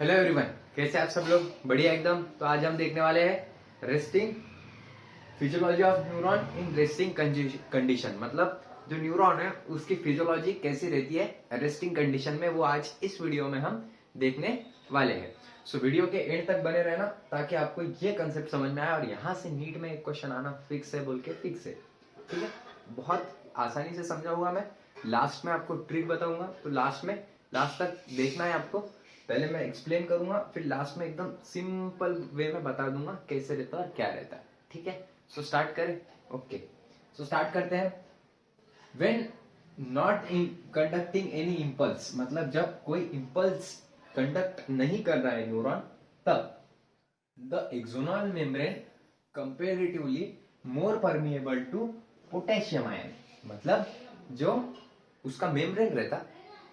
Hello everyone, कैसे आप सब लोग? बढ़िया एकदम। तो आज हम देखने वाले हैं resting physiology of neuron in resting condition. मतलब जो न्यूरॉन है उसकी फिजियोलॉजी कैसी रहती है रेस्टिंग कंडीशन में, वो आज इस वीडियो में हम देखने वाले हैं। सो वीडियो के एंड तक बने रहना ताकि आपको ये कंसेप्ट समझ में आए और यहाँ से नीट में एक क्वेश्चन आना फिक्स है बोल के फिक्स है। ठीक है, बहुत आसानी से समझा हुआ। मैं लास्ट में आपको ट्रिक बताऊंगा, तो लास्ट तक देखना है आपको। पहले मैं एक्सप्लेन करूंगा, फिर लास्ट में एकदम सिंपल वे में बता दूंगा कैसे रहता है और क्या रहता है। ठीक है, सो स्टार्ट करें। ओके, सो स्टार्ट करते हैं। When not in conducting any impulse, मतलब जब कोई इम्पल्स कंडक्ट नहीं कर रहा है न्यूरॉन, तब the axonal membrane comparatively more permeable to potassium ion. मतलब जो उसका मेम्ब्रेन रहता,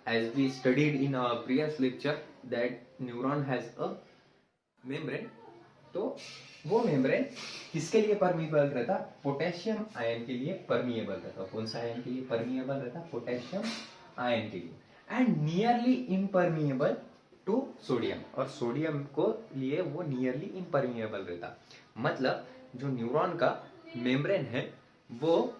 as we studied in our previous lecture that neuron has a membrane, तो वो मेम्ब्रेन किसके लिए परमिएबल रहता? पोटेशियम आयन के लिए परमिएबल रहता। कौन सा आयन के लिए परमिएबल रहता? पोटेशियम आयन के लिए। And nearly impermeable to sodium, और सोडियम को लिए वो नियरली इम्परमिएबल रहता। मतलब जो न्यूरॉन का मेम्ब्रेन है वो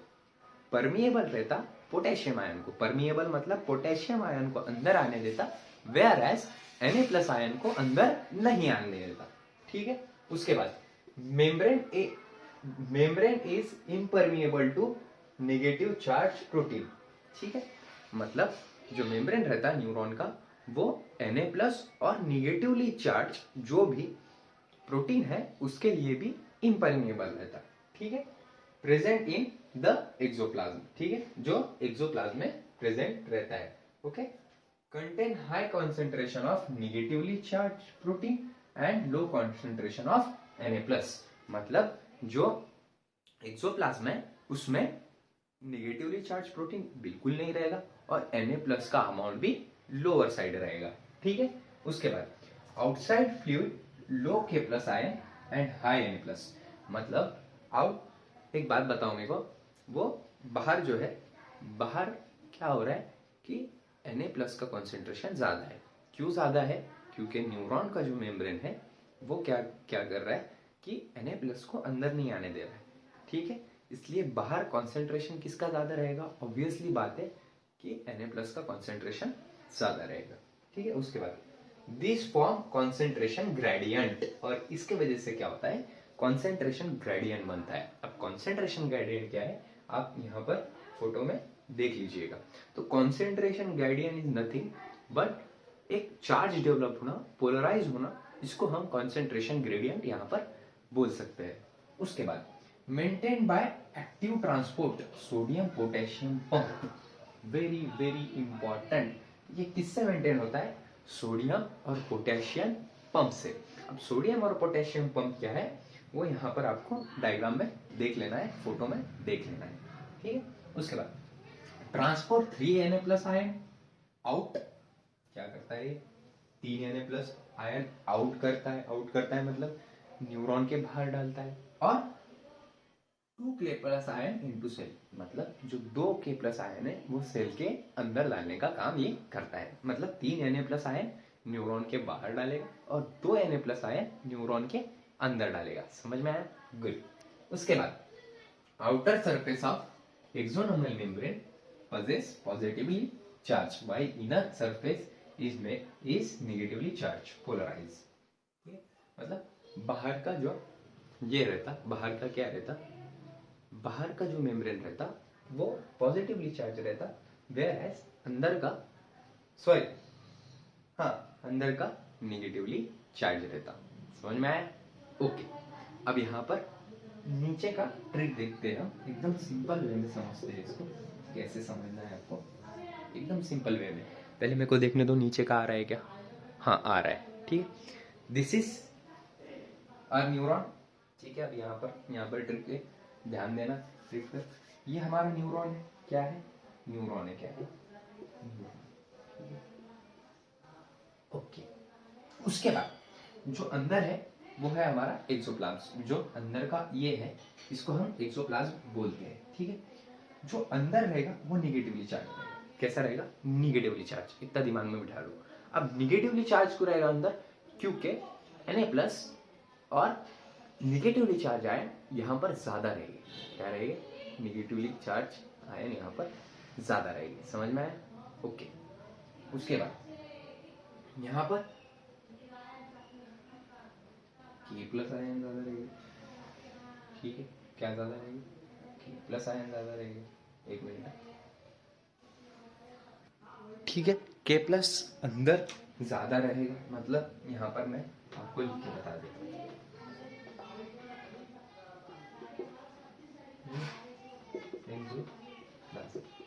परमिएबल रहता पोटेशियम आयन को। परमिएबल मतलब पोटेशियम आयन को अंदर आने देता, वेयर एज Na+ आयन को अंदर नहीं आने देता। ठीक है, उसके बाद membrane is impermeable to negative charge protein. ठीक है, मतलब जो मेम्ब्रेन रहता है न्यूरॉन का वो Na+ और निगेटिवली चार्ज जो भी प्रोटीन है उसके लिए भी इम्परमिएबल रहता। ठीक है, प्रेजेंट इन द एक्सोप्लाज्म। ठीक है, जो एक्सोप्लाज्म में प्रेजेंट रहता है। Okay, contain high concentration of negatively charge protein and low concentration of Na+। मतलब जो एक्सोप्लाज्म है उसमें निगेटिवली चार्ज प्रोटीन बिल्कुल नहीं रहेगा और Na+ का अमाउंट भी लोअर साइड रहेगा। ठीक है, उसके बाद outside fluid low K+ ion and high Na+। मतलब एक बात बताओ मेरे को, वो बाहर जो है, बाहर क्या हो रहा है कि Na+ का कॉन्सेंट्रेशन ज्यादा है। क्यों ज्यादा है? क्योंकि न्यूरॉन का जो मेम्ब्रेन है वो क्या कर रहा है कि Na+ को अंदर नहीं आने दे रहा है। ठीक है, इसलिए बाहर कॉन्सेंट्रेशन किसका ज्यादा रहेगा? ऑब्वियसली बात है कि Na+ का कॉन्सेंट्रेशन ज्यादा रहेगा। ठीक है, उसके बाद दिस फॉर्म कॉन्सेंट्रेशन ग्रेडियंट, और इसके वजह से क्या होता है? कॉन्सेंट्रेशन ग्रेडियंट बनता है। अब कॉन्सेंट्रेशन ग्रेडियंट क्या है आप यहाँ पर फोटो में देख लीजिएगा। तो concentration gradient is nothing but एक चार्ज डेवलप होना, पोलराइज होना, इसको हम कॉन्सेंट्रेशन ग्रेडियंट यहाँ पर बोल सकते हैं। उसके बाद maintain by active transport sodium potassium pump. Very very important, ये किससे मेंटेन होता है? सोडियम और पोटेशियम पंप से। अब सोडियम और पोटेशियम पंप क्या है वो यहाँ पर आपको डायग्राम में देख लेना है, फोटो में देख लेना है। ठीक है, उसके बाद ट्रांसपोर्ट 3 Na+ आयन आउट। क्या करता है? 3 Na+ आयन आउट करता है मतलब न्यूरॉन के बाहर डालता है। और 2 K+ आयन इनटू सेल, मतलब जो 2 K+ आयन है वो सेल के अंदर डालने का काम ये करता है। मतलब 3 Na+ आयन न्यूरॉन के बाहर डालेगा और 2 Na+ आयन न्यूरॉन के अंदर डालेगा। समझ में आया? गुड। उसके बाद outer surface of axonemal membrane possess positively charged while inner surface is negatively charged polarized। ठीक है, मतलब बाहर का जो ये रहता, बाहर का क्या रहता? बाहर का जो मेम्ब्रेन रहता वो पॉजिटिवली चार्ज रहता, वेयर एज अंदर का अंदर का निगेटिवली चार्ज रहता। समझ में आया? ओके, अब यहाँ पर नीचे का ट्रिक देखते हैं। एकदम सिंपल वे में समझते हैं इसको, कैसे समझना है आपको एकदम सिंपल वे में। पहले मेरे को देखने दो नीचे का आ रहा है क्या? हाँ, आ रहा है। ठीक है, दिस इज आवर न्यूरॉन। ठीक है, अब यहाँ पर ट्रिक है, ध्यान देना ट्रिक पर। ये हमारा न्यूरॉन है। क्या है? न्यूरॉन है। क्या है? ओके, उसके बाद जो अंदर है वो है हमारा एक्सोप्लाज्म। जो अंदर का ये है इसको हम एक्सोप्लाज्म बोलते हैं। ठीक है, जो अंदर रहेगा वो निगेटिवली चार्ज रहेगा। कैसा रहेगा? Negatively charge. इतना दिमाग में बिठा लो। अब निगेटिवली चार्ज क्यों रहेगा अंदर? क्योंकि Na+ और निगेटिवली चार्ज आयन यहाँ पर ज्यादा रहेगी। क्या रहेगी? निगेटिवली चार्ज आयन यहाँ पर ज्यादा रहेगी। समझ में आया? ओके। उसके बाद यहाँ पर K+ आयन ज्यादा रहेगी। ठीक है, क्या ज्यादा रहेगी? K+ आयन ज्यादा रहेगी। एक मिनट। ठीक है, K+ अंदर ज्यादा रहेगा, मतलब यहाँ पर मैं आपको लिख के बता देता हूँ।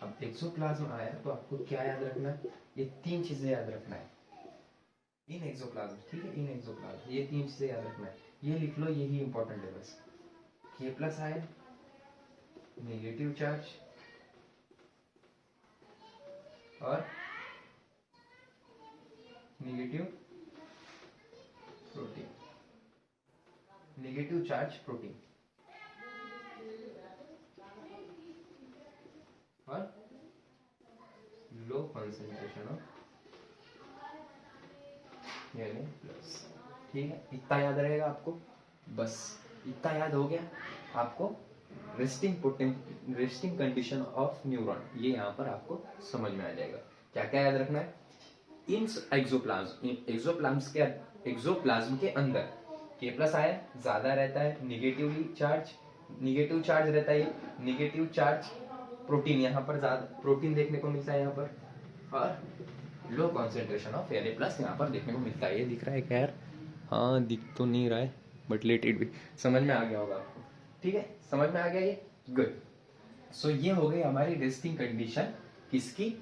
अब एक्सोप्लाज्म आया तो आपको क्या याद रखना है? ये 3 चीजें याद रखना है। इन एक्सोप्लाज्म, ठीक है, इन एक्सोप्लाज्म ये 3 चीजें याद रखना है। ये लिख लो, यही इंपॉर्टेंट है बस। K+ आयन, नेगेटिव चार्ज और negative protein, negative charge protein और लो कॉन्सेंट्रेशन ऑफ Na+। ठीक है, इतना याद रहेगा आपको। बस इतना याद हो गया आपको। रेस्टिंग कंडीशन ऑफ न्यूरॉन, ये यहाँ पर आपको समझ में आ जाएगा। क्या क्या याद रखना है? इन एक्सोप्लाज्म के अंदर K+ आयन ज्यादा रहता है, निगेटिव चार्ज रहता है, निगेटिव चार्ज प्रोटीन यहाँ पर ज्यादा प्रोटीन देखने को मिलता है यहाँ पर, और लो कॉन्सेंट्रेशन ऑफ Na+ यहाँ पर देखने को मिलता है। ये दिख रहा है क्या यार? हाँ, दिख तो नहीं रहा है बट लेट इट भी। समझ में आ गया होगा आपको? ठीक है, समझ में आ गया ये? गुड। सो ये हो गई हमारी रेस्टिंग कंडीशन। किसकी?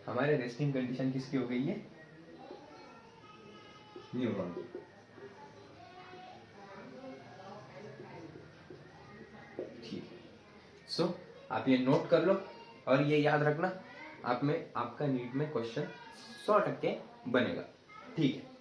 हमारे रेस्टिंग कंडीशन किसकी हो गई है? न्यूरॉन। ठीक है, सो आप ये नोट कर लो और ये याद रखना, आप में आपका नीट में क्वेश्चन 100% बनेगा। ठीक है।